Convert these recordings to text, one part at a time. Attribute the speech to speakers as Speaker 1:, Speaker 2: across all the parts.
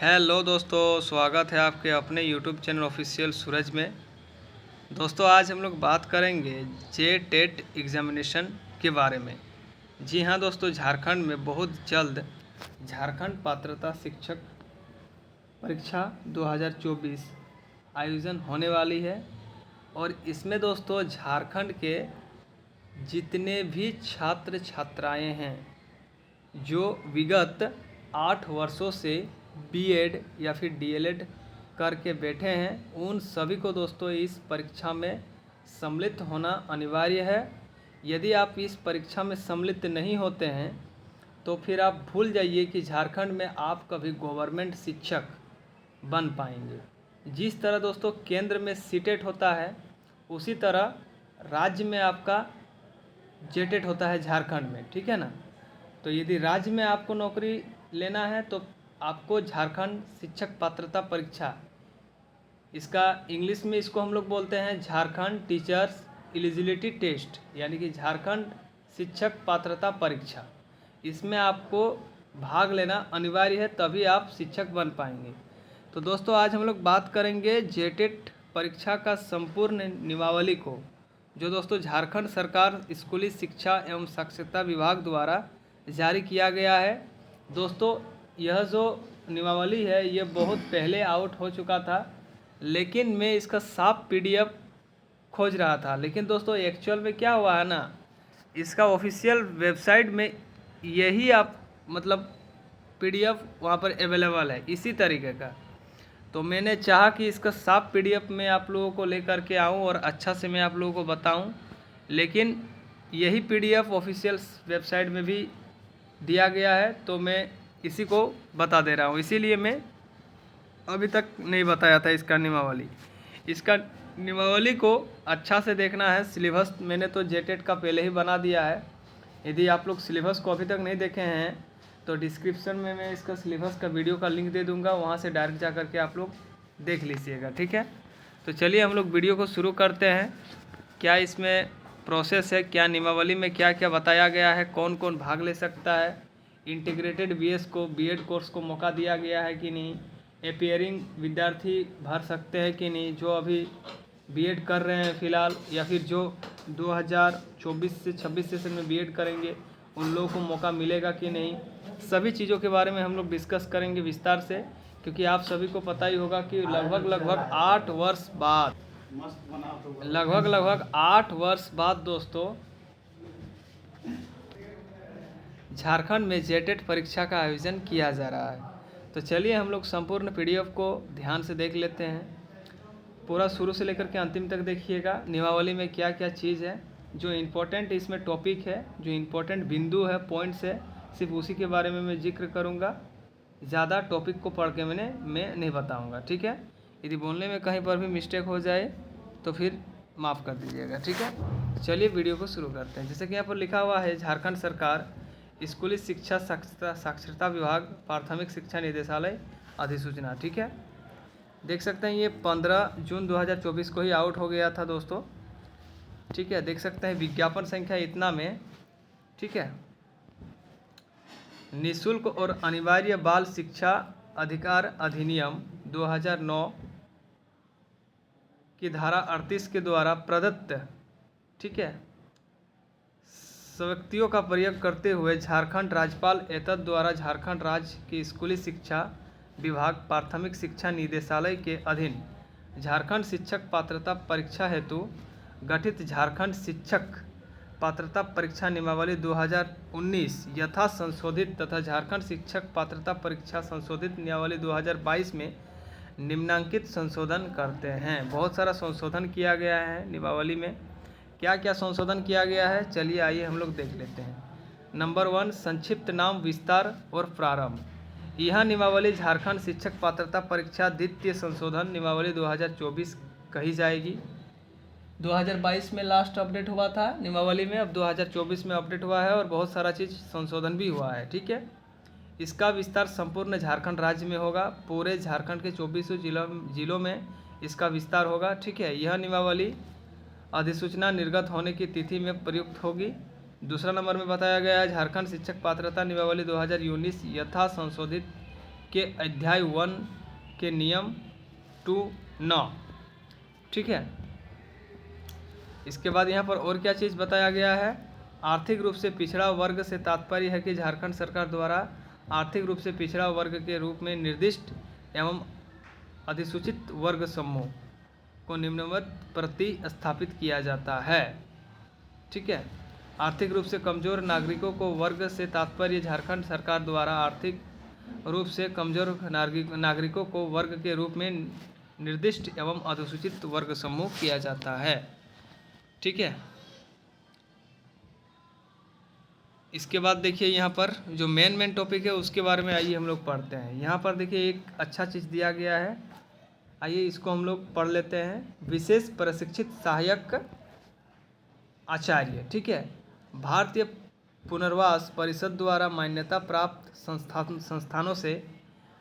Speaker 1: Hello दोस्तों, स्वागत है आपके अपने यूट्यूब चैनल ऑफिशियल सूरज में। दोस्तों आज हम लोग बात करेंगे जे टेट एग्जामिनेशन के बारे में। जी हाँ दोस्तों, झारखंड में बहुत जल्द झारखंड पात्रता शिक्षक परीक्षा 2024 आयोजन होने वाली है। और इसमें दोस्तों झारखंड के जितने भी छात्र छात्राएं हैं जो विगत 8 वर्षों से बीएड या फिर डीएलएड करके बैठे हैं, उन सभी को दोस्तों इस परीक्षा में सम्मिलित होना अनिवार्य है। यदि आप इस परीक्षा में सम्मिलित नहीं होते हैं तो फिर आप भूल जाइए कि झारखंड में आप कभी गवर्नमेंट शिक्षक बन पाएंगे। जिस तरह दोस्तों केंद्र में सीटेट होता है, उसी तरह राज्य में आपका जेटेट होता है झारखंड में, ठीक है ना। तो यदि राज्य में आपको नौकरी लेना है तो आपको झारखंड शिक्षक पात्रता परीक्षा, इसका इंग्लिश में इसको हम लोग बोलते हैं झारखंड टीचर्स एलिजिबिलिटी टेस्ट, यानी कि झारखंड शिक्षक पात्रता परीक्षा। इसमें आपको भाग लेना अनिवार्य है, तभी आप शिक्षक बन पाएंगे। तो दोस्तों आज हम लोग बात करेंगे जेटेट परीक्षा का संपूर्ण नियमावली को, जो दोस्तों झारखंड सरकार स्कूली शिक्षा एवं साक्षरता विभाग द्वारा जारी किया गया है। दोस्तों यह जो नियमावली है ये बहुत पहले आउट हो चुका था, लेकिन मैं इसका साफ पीडीएफ खोज रहा था। लेकिन दोस्तों एक्चुअल में क्या हुआ है ना, इसका ऑफिशियल वेबसाइट में यही आप पीडीएफ वहाँ पर अवेलेबल है इसी तरीके का। तो मैंने चाहा कि इसका साफ पीडीएफ में आप लोगों को लेकर के आऊँ और अच्छा से मैं आप लोगों को बताऊँ, लेकिन यही पीडीएफ ऑफिशियल वेबसाइट में भी दिया गया है, तो मैं इसी को बता दे रहा हूँ। इसीलिए मैं अभी तक नहीं बताया था इसका नियमावली। इसका नियमावली को अच्छा से देखना है। सिलेबस मैंने तो जेटेट का पहले ही बना दिया है। यदि आप लोग सिलेबस को अभी तक नहीं देखे हैं तो डिस्क्रिप्शन में मैं इसका सिलेबस का वीडियो का लिंक दे दूंगा, वहाँ से डायरेक्ट जा कर के आप लोग देख लीजिएगा, ठीक है। तो चलिए हम लोग वीडियो को शुरू करते हैं। क्या इसमें प्रोसेस है, क्या नियमावली में क्या क्या बताया गया है, कौन कौन भाग ले सकता है, इंटीग्रेटेड बीएस को बीएड कोर्स को मौका दिया गया है कि नहीं, एपियरिंग विद्यार्थी भर सकते हैं कि नहीं, जो अभी बीएड कर रहे हैं फ़िलहाल, या फिर जो 2024 से 26 सेशन में बीएड करेंगे उन लोगों को मौका मिलेगा कि नहीं। सभी चीज़ों के बारे में हम लोग डिस्कस करेंगे विस्तार से, क्योंकि आप सभी को पता ही होगा कि लगभग 8 वर्ष बाद लगभग 8 वर्ष बाद दोस्तों झारखंड में जेटेट परीक्षा का आयोजन किया जा रहा है। तो चलिए हम लोग संपूर्ण पीडीएफ को ध्यान से देख लेते हैं। पूरा शुरू से लेकर के अंतिम तक देखिएगा। नियमावली में क्या क्या चीज़ है, जो इम्पोर्टेंट इसमें टॉपिक है, जो इम्पोर्टेंट बिंदु है, पॉइंट्स है, सिर्फ उसी के बारे में मैं जिक्र करूँगा। ज़्यादा टॉपिक को पढ़ के मैं नहीं बताऊँगा, ठीक है। यदि बोलने में कहीं पर भी मिस्टेक हो जाए तो फिर माफ़ कर दीजिएगा, ठीक है। चलिए वीडियो को शुरू करते हैं। जैसे कि यहाँ पर लिखा हुआ है, झारखंड सरकार स्कूली शिक्षा साक्षरता विभाग प्राथमिक शिक्षा निदेशालय अधिसूचना, ठीक है। देख सकते हैं ये 15 जून 2024 को ही आउट हो गया था दोस्तों, ठीक है। देख सकते हैं विज्ञापन संख्या इतना में, ठीक है। निःशुल्क और अनिवार्य बाल शिक्षा अधिकार अधिनियम 2009 की धारा 38 के द्वारा प्रदत्त, ठीक है, शक्तियों का प्रयोग करते हुए झारखंड राज्यपाल एतद द्वारा झारखंड राज्य की स्कूली शिक्षा विभाग प्राथमिक शिक्षा निदेशालय के अधीन झारखंड शिक्षक पात्रता परीक्षा हेतु गठित झारखंड शिक्षक पात्रता परीक्षा नियमावली 2019 यथा संशोधित तथा झारखंड शिक्षक पात्रता परीक्षा संशोधित नियमावली 2022 में निम्नांकित संशोधन करते हैं। बहुत सारा संशोधन किया गया है नियमावली में। क्या क्या संशोधन किया गया है, चलिए आइए हम लोग देख लेते हैं। नंबर 1, संक्षिप्त नाम विस्तार और प्रारंभ। यह नियमावली झारखंड शिक्षक पात्रता परीक्षा द्वितीय संशोधन नियमावली 2024 कही जाएगी। 2022 में लास्ट अपडेट हुआ था नियमावली में, अब 2024 में अपडेट हुआ है और बहुत सारा चीज़ संशोधन भी हुआ है, ठीक है। इसका विस्तार संपूर्ण झारखंड राज्य में होगा। पूरे झारखंड के 24 जिलों में इसका विस्तार होगा, ठीक है। यह नियमावली अधिसूचना निर्गत होने की तिथि में प्रयुक्त होगी। दूसरा नंबर में बताया गया है झारखंड शिक्षक पात्रता नियमावली 2019 यथा संशोधित के अध्याय 1 के नियम 2(9)। ठीक है, इसके बाद यहाँ पर और क्या चीज़ बताया गया है। आर्थिक रूप से पिछड़ा वर्ग से तात्पर्य है कि झारखंड सरकार द्वारा आर्थिक रूप से पिछड़ा वर्ग के रूप में निर्दिष्ट एवं अधिसूचित वर्ग समूह को निम्नवत प्रतिस्थापित किया जाता है। ठीक है, आर्थिक रूप से कमजोर नागरिकों को वर्ग से तात्पर्य झारखंड सरकार द्वारा आर्थिक रूप से कमजोर नागरिकों को वर्ग के रूप में निर्दिष्ट एवं अधिसूचित वर्ग समूह किया जाता है। ठीक है, इसके बाद देखिए यहाँ पर जो मेन टॉपिक है उसके बारे में आइए हम लोग पढ़ते हैं। यहाँ पर देखिए एक अच्छा चीज़ दिया गया है, आइए इसको हम लोग पढ़ लेते हैं। विशेष प्रशिक्षित सहायक आचार्य। ठीक है, भारतीय पुनर्वास परिषद द्वारा मान्यता प्राप्त संस्थानों से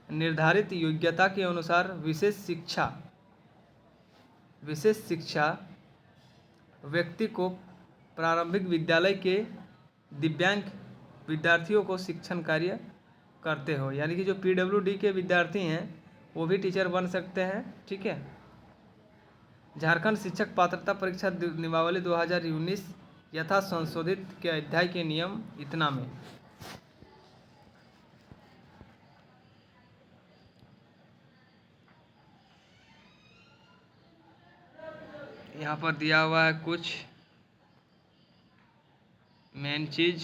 Speaker 1: निर्धारित योग्यता के अनुसार विशेष शिक्षा व्यक्ति को प्रारंभिक विद्यालय के दिव्यांग विद्यार्थियों को शिक्षण कार्य करते हो, यानी कि जो PWD के विद्यार्थी हैं वो भी टीचर बन सकते हैं। ठीक है, झारखंड शिक्षक पात्रता परीक्षा नियमावली 2019 यथा संशोधित के अध्याय के नियम इतना में यहाँ पर दिया हुआ है कुछ मेन चीज।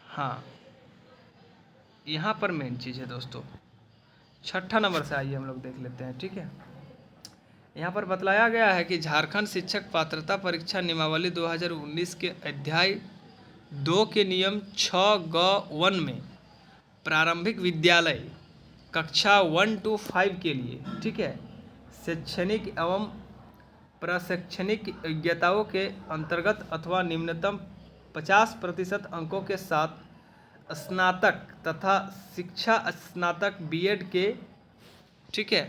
Speaker 1: हाँ, यहाँ पर मेन चीज़ है दोस्तों, 6ठा नंबर से आइए हम लोग देख लेते हैं। ठीक है, यहाँ पर बतलाया गया है कि झारखंड शिक्षक पात्रता परीक्षा नियमावली 2019 के अध्याय 2 के नियम 6(ग)(1) में प्रारंभिक विद्यालय कक्षा 1 to 5 के लिए, ठीक है, शैक्षणिक एवं प्रशैक्षणिक योग्यताओं के अंतर्गत अथवा निम्नतम 50% अंकों के साथ स्नातक तथा शिक्षा स्नातक B.Ed के, ठीक है,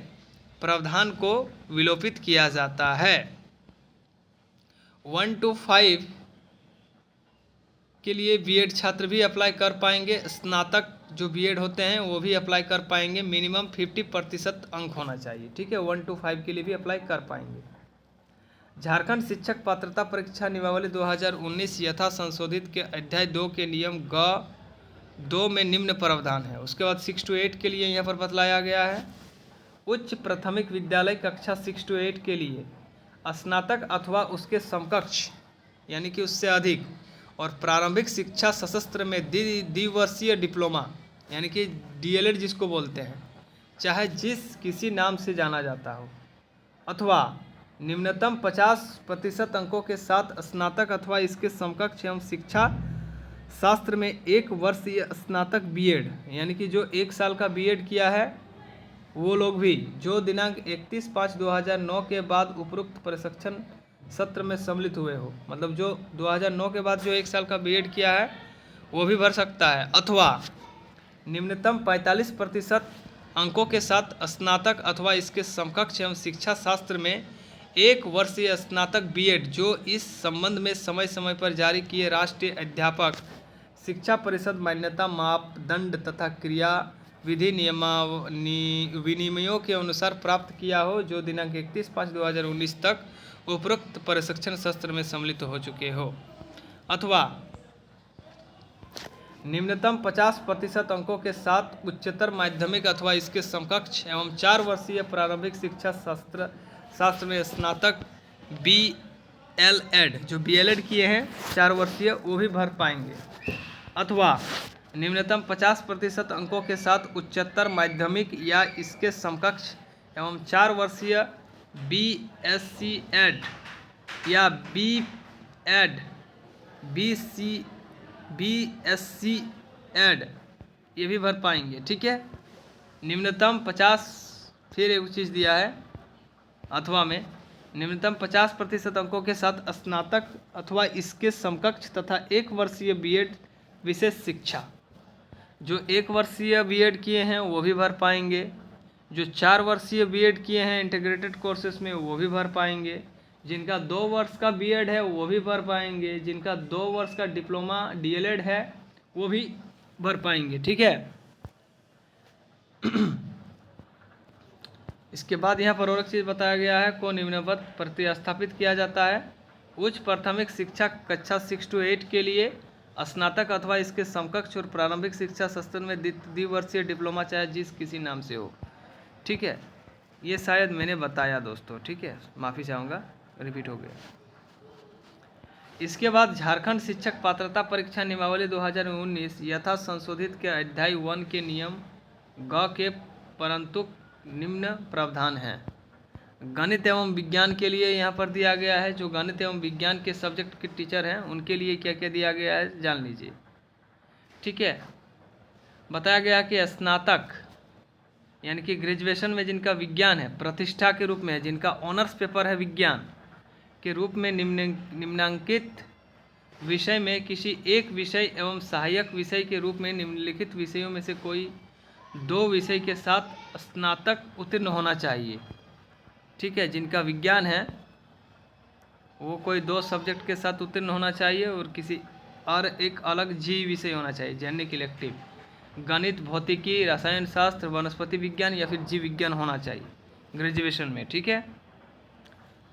Speaker 1: प्रावधान को विलोपित किया जाता है। 1 to 5 के लिए B.Ed छात्र भी अप्लाई कर पाएंगे, स्नातक जो B.Ed होते हैं वो भी अप्लाई कर पाएंगे। मिनिमम 50% अंक होना चाहिए। ठीक है, 1 to 5 के लिए भी अप्लाई कर पाएंगे। झारखंड शिक्षक पात्रता परीक्षा नियमावली 2019 यथा संशोधित के अध्याय 2 के नियम ग(2) में निम्न प्रावधान है। उसके बाद 6 to 8 के लिए यहाँ पर बतलाया गया है। उच्च प्राथमिक विद्यालय कक्षा 6 to 8 के लिए स्नातक अथवा उसके समकक्ष यानी कि उससे अधिक और प्रारंभिक शिक्षा सशस्त्र में द्विवर्षीय डिप्लोमा यानी कि DLED जिसको बोलते हैं, चाहे जिस किसी नाम से जाना जाता हो, अथवा निम्नतम 50% अंकों के साथ स्नातक अथवा इसके समकक्ष एवं शिक्षा शास्त्र में 1 वर्षीय स्नातक B.Ed यानी कि जो 1 साल का B.Ed किया है वो लोग भी, जो दिनांक 31/5/2009 के बाद उपरोक्त प्रशिक्षण सत्र में सम्मिलित हुए हो, मतलब जो 2009 के बाद जो 1 साल का B.Ed किया है वो भी भर सकता है, अथवा निम्नतम 45% अंकों के साथ स्नातक अथवा इसके समकक्ष एवं शिक्षा शास्त्र में 1 वर्षीय स्नातक B.Ed जो इस संबंध में समय समय पर जारी किए राष्ट्रीय अध्यापक शिक्षा परिषद मान्यता मापदंड तथा क्रिया विधि विनियमों के अनुसार प्राप्त किया हो, जो दिनांक 31/5/2019 तक उपरोक्त प्रशिक्षण सत्र में सम्मिलित हो चुके हो, अथवा निम्नतम 50% अंकों के साथ उच्चतर माध्यमिक अथवा इसके समकक्ष एवं 4 वर्षीय प्रारंभिक शिक्षा शास्त्र में स्नातक B.LED जो B.LED किए हैं 4 वर्षीय वो भी भर पाएंगे, अथवा निम्नतम 50% अंकों के साथ उच्चतर माध्यमिक या इसके समकक्ष एवं 4 वर्षीय B.SC.ED या B.ED B.SC.ED ये भी भर पाएंगे। ठीक है, निम्नतम 50, फिर एक चीज़ दिया है अथवा में निम्नतम 50% अंकों के साथ स्नातक अथवा इसके समकक्ष तथा 1 वर्षीय B.Ed विशेष शिक्षा, जो 1 वर्षीय B.Ed किए हैं वो भी भर पाएंगे, जो 4 वर्षीय B.Ed किए हैं इंटीग्रेटेड कोर्सेज में वो भी भर पाएंगे, जिनका 2 वर्ष का B.Ed है वो भी भर पाएंगे, जिनका 2 वर्ष का डिप्लोमा DLED है वो भी भर पाएंगे। ठीक है, इसके बाद यहाँ पर और एक चीज़ बताया गया है को निम्नवत प्रतिस्थापित किया जाता है। उच्च प्राथमिक शिक्षा कक्षा 6 to 8 के लिए स्नातक अथवा इसके समकक्ष और प्रारंभिक शिक्षा संस्थान में द्विवर्षीय डिप्लोमा चाहे जिस किसी नाम से हो। ठीक है, ये शायद मैंने बताया दोस्तों। ठीक है, माफ़ी चाहूँगा, रिपीट हो गया। इसके बाद झारखंड शिक्षक पात्रता परीक्षा नियमावली 2019 यथा संशोधित के अध्याय 1 के नियम ग के परंतु निम्न प्रावधान हैं। गणित एवं विज्ञान के लिए यहाँ पर दिया गया है, जो गणित एवं विज्ञान के सब्जेक्ट के टीचर हैं उनके लिए क्या क्या दिया गया है जान लीजिए। ठीक है, बताया गया कि स्नातक यानी कि ग्रेजुएशन में जिनका विज्ञान है प्रतिष्ठा के रूप में है, जिनका ऑनर्स पेपर है विज्ञान के रूप में निम्नांकित विषय में किसी एक विषय एवं सहायक विषय के रूप में निम्नलिखित विषयों में से कोई 2 विषय के साथ स्नातक उत्तीर्ण होना चाहिए। ठीक है, जिनका विज्ञान है वो कोई 2 सब्जेक्ट के साथ उत्तीर्ण होना चाहिए और किसी और एक अलग जी विषय होना चाहिए, जेनेरिक इलेक्टिव, गणित, भौतिकी, रसायन शास्त्र, वनस्पति विज्ञान या फिर जीव विज्ञान होना चाहिए ग्रेजुएशन में। ठीक है,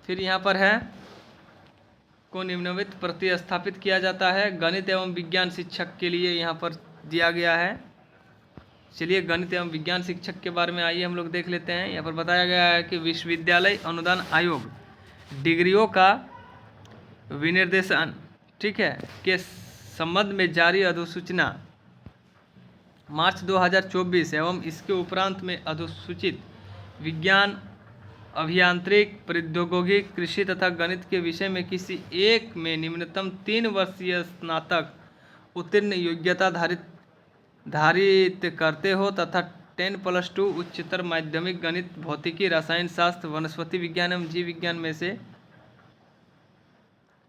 Speaker 1: फिर यहाँ पर है को निम्नलिखित प्रतिस्थापित किया जाता है। गणित एवं विज्ञान शिक्षक के लिए यहाँ पर दिया गया है। चलिए गणित एवं विज्ञान शिक्षक के बारे में आइए हम लोग देख लेते हैं। यहाँ पर बताया गया है कि विश्वविद्यालय अनुदान आयोग डिग्रियों का विनिर्देशन, ठीक है, के संबंध में जारी अधिसूचना मार्च 2024 एवं इसके उपरांत में अधिसूचित विज्ञान, अभियांत्रिक, प्रौद्योगिकी, कृषि तथा गणित के विषय में किसी एक में निम्नतम 3 वर्षीय स्नातक उत्तीर्ण योग्यता धारित करते हो तथा 10+2 उच्चतर माध्यमिक गणित, भौतिकी, रसायन शास्त्र, वनस्पति विज्ञान एवं जीव विज्ञान में से,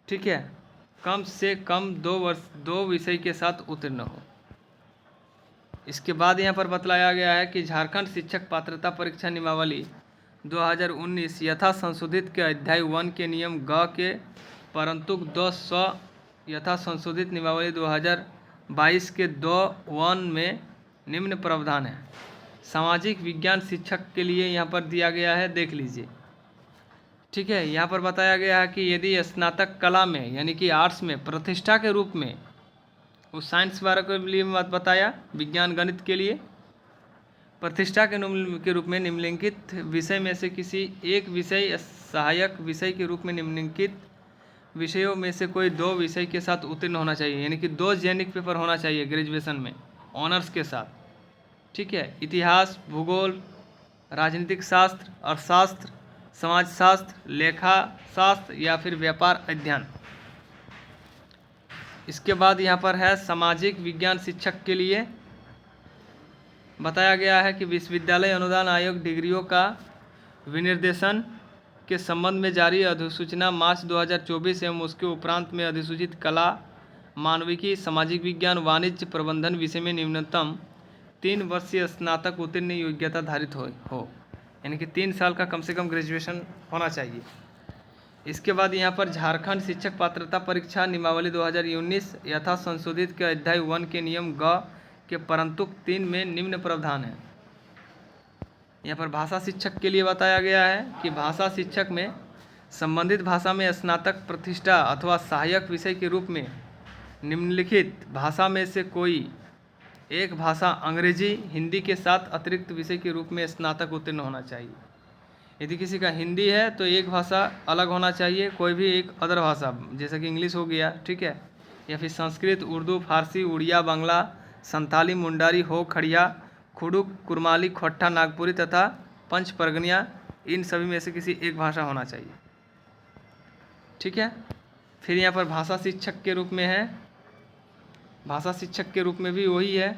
Speaker 1: ठीक है, कम से कम 2 विषय के साथ उत्तीर्ण हो। इसके बाद यहाँ पर बतलाया गया है कि झारखंड शिक्षक पात्रता परीक्षा नियमावली 2019 यथा संशोधित के अध्याय 1 के नियम ग के परंतु 200 यथा संशोधित नियमावली 2022 के 2(1) में निम्न प्रावधान है। सामाजिक विज्ञान शिक्षक के लिए यहाँ पर दिया गया है, देख लीजिए। ठीक है, यहाँ पर बताया गया है कि यदि स्नातक कला में यानी कि आर्ट्स में प्रतिष्ठा के रूप में, उस साइंस वाले के लिए बात बताया, विज्ञान गणित के लिए प्रतिष्ठा के रूप में निम्नलिखित विषय में से किसी एक विषय सहायक विषय के रूप में निम्नलिखित विषयों में से कोई 2 विषय के साथ उत्तीर्ण होना चाहिए, यानी कि 2 जेनिक पेपर होना चाहिए ग्रेजुएशन में ऑनर्स के साथ। ठीक है, इतिहास, भूगोल, राजनीतिक शास्त्र, अर्थशास्त्र, समाजशास्त्र, लेखा शास्त्र या फिर व्यापार अध्ययन। इसके बाद यहाँ पर है सामाजिक विज्ञान शिक्षक के लिए बताया गया है कि विश्वविद्यालय अनुदान आयोग डिग्रियों का विनिर्देशन के संबंध में जारी अधिसूचना मार्च 2024 एवं उसके उपरांत में अधिसूचित कला, मानविकी, सामाजिक विज्ञान, वाणिज्य, प्रबंधन विषय में निम्नतम 3 वर्षीय स्नातक उत्तीर्ण योग्यता धारित हो, यानी कि 3 साल का कम से कम ग्रेजुएशन होना चाहिए। इसके बाद यहाँ पर झारखंड शिक्षक पात्रता परीक्षा नियमावली 2019 यथा संशोधित के अध्याय 1 के नियम ग के परंतु 3 में निम्न प्रावधान है। यहाँ पर भाषा शिक्षक के लिए बताया गया है कि भाषा शिक्षक में संबंधित भाषा में स्नातक प्रतिष्ठा अथवा सहायक विषय के रूप में निम्नलिखित भाषा में से कोई एक भाषा अंग्रेजी, हिंदी के साथ अतिरिक्त विषय के रूप में स्नातक उत्तीर्ण होना चाहिए। यदि किसी का हिंदी है तो एक भाषा अलग होना चाहिए, कोई भी एक अदर भाषा जैसा कि इंग्लिश हो गया, ठीक है, या फिर संस्कृत, उर्दू, फारसी, उड़िया, बांग्ला, संथाली, मुंडारी, हो, खड़िया, खुड़ुक, कुरमाली, खोट्टा, नागपुरी तथा पंच परगनिया, इन सभी में से किसी एक भाषा होना चाहिए। ठीक है, फिर यहाँ पर भाषा शिक्षक के रूप में है, भाषा शिक्षक के रूप में भी वही है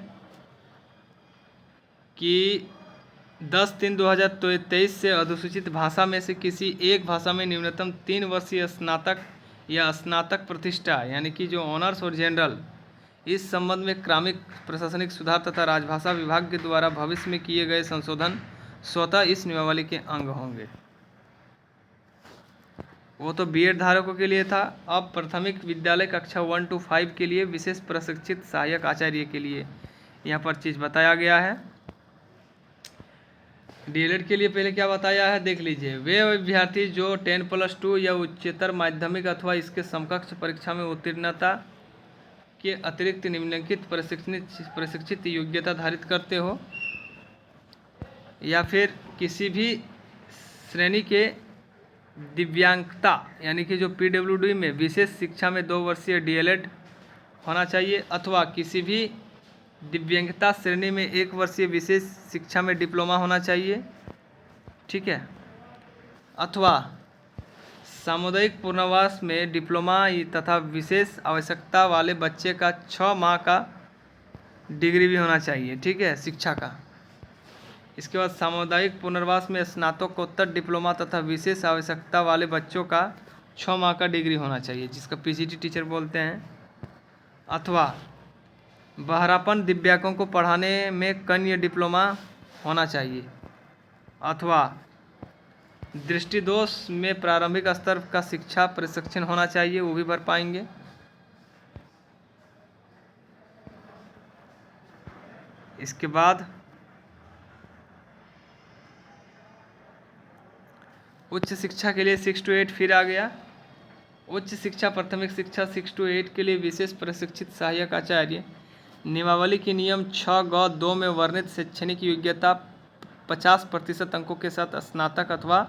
Speaker 1: कि 10/3/2023 से अधिसूचित भाषा में से किसी एक भाषा में न्यूनतम 3 वर्षीय स्नातक या स्नातक प्रतिष्ठा, यानी कि जो ऑनर्स और जनरल, इस संबंध में क्रमिक प्रशासनिक सुधार तथा राजभाषा विभाग के द्वारा भविष्य में किए गए संशोधन स्वतः इस नियमावली के अंग होंगे। वो तो बीएड धारकों के लिए था। अब प्राथमिक विद्यालय कक्षा 1 to 5 के लिए विशेष प्रशिक्षित सहायक आचार्य के लिए यहाँ पर चीज़ बताया गया है। डीएलएड के लिए पहले क्या बताया है देख लीजिए। वे विद्यार्थी जो 10+2 या उच्चतर माध्यमिक अथवा इसके समकक्ष परीक्षा में उत्तीर्णता के अतिरिक्त निम्नलिखित प्रशिक्षित योग्यता धारित करते हो, या फिर किसी भी श्रेणी के दिव्यांगता यानी कि जो पीडब्ल्यूडी में विशेष शिक्षा में 2 वर्षीय डीएलएड होना चाहिए, अथवा किसी भी दिव्यांगता श्रेणी में 1 वर्षीय विशेष शिक्षा में डिप्लोमा होना चाहिए, ठीक है, अथवा सामुदायिक पुनर्वास में डिप्लोमा तथा विशेष आवश्यकता वाले बच्चे का 6 माह का डिग्री भी होना चाहिए, ठीक है, शिक्षा का। इसके बाद सामुदायिक पुनर्वास में स्नातकोत्तर डिप्लोमा तथा विशेष आवश्यकता वाले बच्चों का 6 माह का डिग्री होना चाहिए, जिसका पीजीटी टीचर बोलते हैं, अथवा बहरापन दिव्यांगों को पढ़ाने में कन्या डिप्लोमा होना चाहिए, अथवा दृष्टिदोष में प्रारंभिक स्तर का शिक्षा प्रशिक्षण होना चाहिए, वो भी भर पाएंगे। इसके बाद उच्च शिक्षा के लिए 6 to 8 फिर आ गया। उच्च शिक्षा प्राथमिक शिक्षा 6 to 8 के लिए विशेष प्रशिक्षित सहायक आचार्य नियमावली के नियम 6(ग)(2) में वर्णित शैक्षणिक योग्यता 50% अंकों के साथ स्नातक अथवा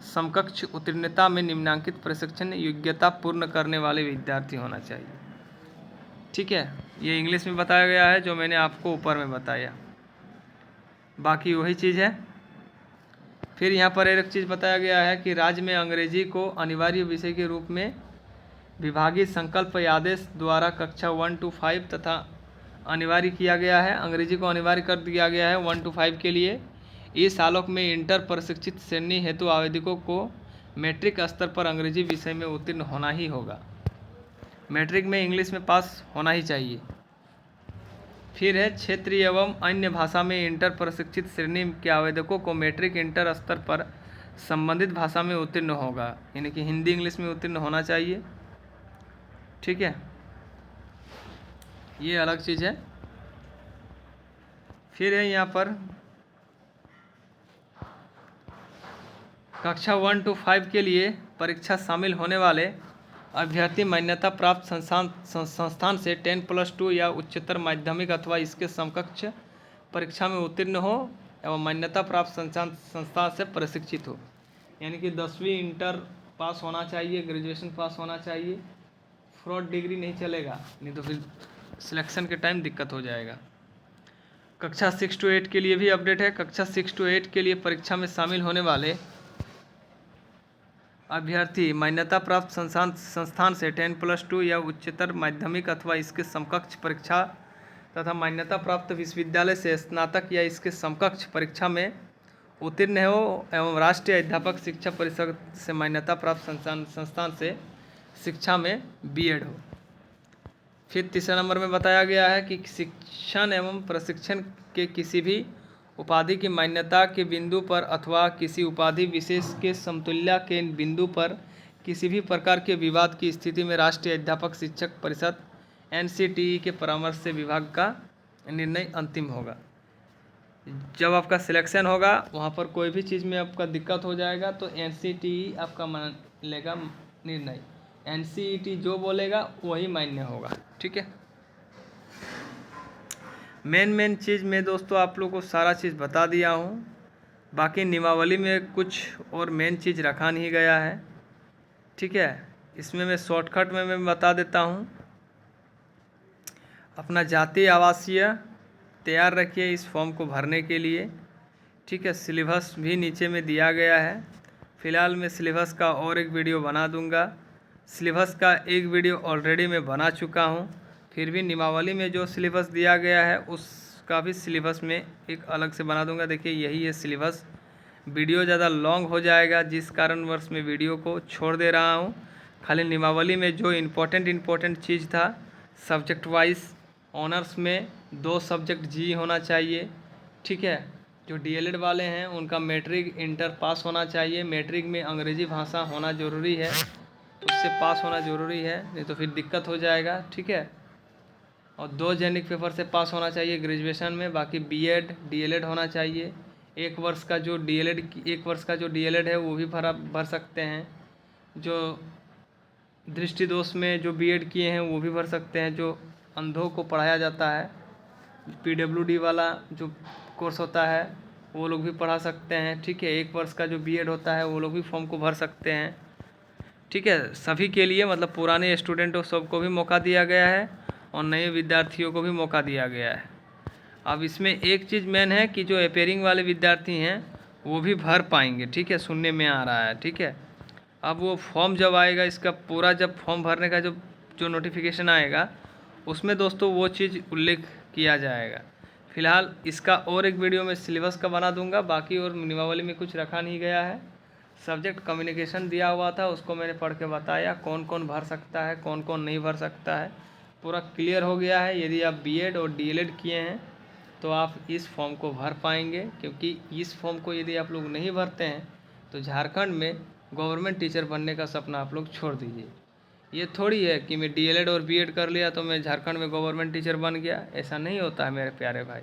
Speaker 1: समकक्ष उत्तीर्णता में निम्नांकित प्रशिक्षण योग्यता पूर्ण करने वाले विद्यार्थी होना चाहिए, ठीक है। ये इंग्लिश में बताया गया है जो मैंने आपको ऊपर में बताया, बाकी वही चीज़ है। फिर यहाँ पर एक चीज़ बताया गया है कि राज्य में अंग्रेजी को अनिवार्य विषय के रूप में विभागीय संकल्प आदेश द्वारा कक्षा 1 to 5 तथा अनिवार्य किया गया है। अंग्रेजी को अनिवार्य कर दिया गया है 1 to 5 के लिए। इस आलोक में इंटर प्रशिक्षित श्रेणी हेतु आवेदकों को मैट्रिक स्तर पर अंग्रेजी विषय में उत्तीर्ण होना ही होगा। मैट्रिक में इंग्लिश में पास होना ही चाहिए। फिर है क्षेत्रीय एवं अन्य भाषा में इंटर प्रशिक्षित श्रेणी के आवेदकों को मैट्रिक इंटर स्तर पर संबंधित भाषा में उत्तीर्ण होगा, यानी कि हिंदी इंग्लिश में उत्तीर्ण होना चाहिए, ठीक है, ये अलग चीज़ है। फिर है यहाँ पर कक्षा 1 to 5 के लिए परीक्षा शामिल होने वाले अभ्यर्थी मान्यता प्राप्त संस्थान से 10+2 या उच्चतर माध्यमिक अथवा इसके समकक्ष परीक्षा में उत्तीर्ण हो एवं मान्यता प्राप्त संस्थान से प्रशिक्षित हो, यानी कि 10वीं इंटर पास होना चाहिए, ग्रेजुएशन पास होना चाहिए। फ्रॉड डिग्री नहीं चलेगा, नहीं तो फिर सिलेक्शन के टाइम दिक्कत हो जाएगा। कक्षा 6 to 8 के लिए भी अपडेट है। कक्षा 6 to 8 के लिए परीक्षा में शामिल होने वाले अभ्यर्थी मान्यता प्राप्त संस्थान से 10+2 या उच्चतर माध्यमिक अथवा इसके समकक्ष परीक्षा तथा मान्यता प्राप्त विश्वविद्यालय से स्नातक या इसके समकक्ष परीक्षा में उत्तीर्ण हो एवं राष्ट्रीय अध्यापक शिक्षा परिषद से मान्यता प्राप्त संस्थान से शिक्षा में बीएड हो। फिर तीसरा नंबर में बताया गया है कि शिक्षण एवं प्रशिक्षण के किसी भी उपाधि की मान्यता के बिंदु पर अथवा किसी उपाधि विशेष के समतुल्य के बिंदु पर किसी भी प्रकार के विवाद की स्थिति में राष्ट्रीय अध्यापक शिक्षक परिषद NCTE के परामर्श से विभाग का निर्णय अंतिम होगा। जब आपका सिलेक्शन होगा वहाँ पर कोई भी चीज़ में आपका दिक्कत हो जाएगा तो NCTE आपका मान लेगा निर्णय, NCET जो बोलेगा वही मान्य होगा, ठीक है। मेन चीज़ में दोस्तों आप लोगों को सारा चीज़ बता दिया हूँ। बाकी नियमावली में कुछ और मेन चीज़ रखा नहीं गया है, ठीक है। इसमें मैं शॉर्टकट में मैं बता देता हूँ। अपना जातीय आवासीय तैयार रखिए इस फॉर्म को भरने के लिए, ठीक है। सिलेबस भी नीचे में दिया गया है। फ़िलहाल मैं सिलेबस का और एक वीडियो बना दूँगा। सिलेबस का एक वीडियो ऑलरेडी मैं बना चुका हूँ। फिर भी नियमावली में जो सिलेबस दिया गया है उसका भी सिलेबस में एक अलग से बना दूंगा। देखिए यही है सिलेबस। वीडियो ज़्यादा लॉन्ग हो जाएगा जिस कारणवश मैं वीडियो को छोड़ दे रहा हूँ। खाली नियमावली में जो इम्पोर्टेंट चीज़ था सब्जेक्ट वाइज ऑनर्स में 2 सब्जेक्ट जी होना चाहिए, ठीक है। जो डीएलएड वाले हैं उनका मैट्रिक इंटर पास होना चाहिए। मैट्रिक में अंग्रेजी भाषा होना ज़रूरी है, उससे पास होना ज़रूरी है, नहीं तो फिर दिक्कत हो जाएगा, ठीक है। और 2 जेनिक पेपर से पास होना चाहिए ग्रेजुएशन में। बाकी बीएड डीएलएड होना चाहिए। 1 वर्ष का जो डीएलएड है वो भी भर सकते हैं। जो दृष्टि दोष में जो बीएड किए हैं वो भी भर सकते हैं। जो अंधों को पढ़ाया जाता है, पीडब्ल्यूडी वाला जो कोर्स होता है वो लोग भी पढ़ा सकते हैं। ठीक है, 1 वर्ष का जो बीएड होता है वो लोग भी फॉर्म को भर सकते हैं। ठीक है, सभी के लिए मतलब पुराने स्टूडेंटों सबको भी मौका दिया गया है और नए विद्यार्थियों को भी मौका दिया गया है। अब इसमें एक चीज़ मेन है कि जो अपेयरिंग वाले विद्यार्थी हैं वो भी भर पाएंगे। ठीक है, सुनने में आ रहा है। ठीक है, अब वो फॉर्म जब आएगा, इसका पूरा जब फॉर्म भरने का जो नोटिफिकेशन आएगा उसमें दोस्तों वो चीज़ उल्लेख किया जाएगा। फ़िलहाल इसका और एक वीडियो में सिलेबस का बना दूंगा, बाकी और नियमावली में कुछ रखा नहीं गया है। सब्जेक्ट कम्युनिकेशन दिया हुआ था, उसको मैंने पढ़ के बताया कौन कौन भर सकता है, कौन कौन नहीं भर सकता है। पूरा क्लियर हो गया है। यदि आप बीएड और डीएलएड किए हैं तो आप इस फॉर्म को भर पाएंगे, क्योंकि इस फॉर्म को यदि आप लोग नहीं भरते हैं तो झारखंड में गवर्नमेंट टीचर बनने का सपना आप लोग छोड़ दीजिए। ये थोड़ी है कि मैं डीएलएड और बीएड कर लिया तो मैं झारखंड में गवर्नमेंट टीचर बन गया, ऐसा नहीं होता है मेरे प्यारे भाई।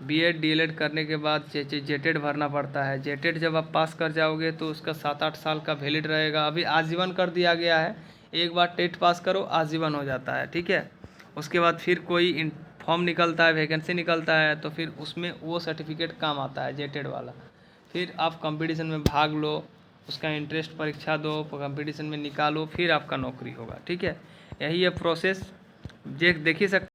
Speaker 1: बीएड डीएलएड करने के बाद जेटेड भरना पड़ता है। जेटेड जब आप पास कर जाओगे तो उसका 7-8 साल का वैलिड रहेगा। अभी आजीवन कर दिया गया है, एक बार टेट पास करो आजीवन हो जाता है। ठीक है, उसके बाद फिर कोई फॉर्म निकलता है, वैकेंसी निकलता है, तो फिर उसमें वो सर्टिफिकेट काम आता है जेटेड वाला। फिर आप कंपटीशन में भाग लो, उसका इंटरेस्ट परीक्षा दो, कंपटीशन में निकालो, फिर आपका नौकरी होगा। ठीक है, यही है प्रोसेस। देखिए सकते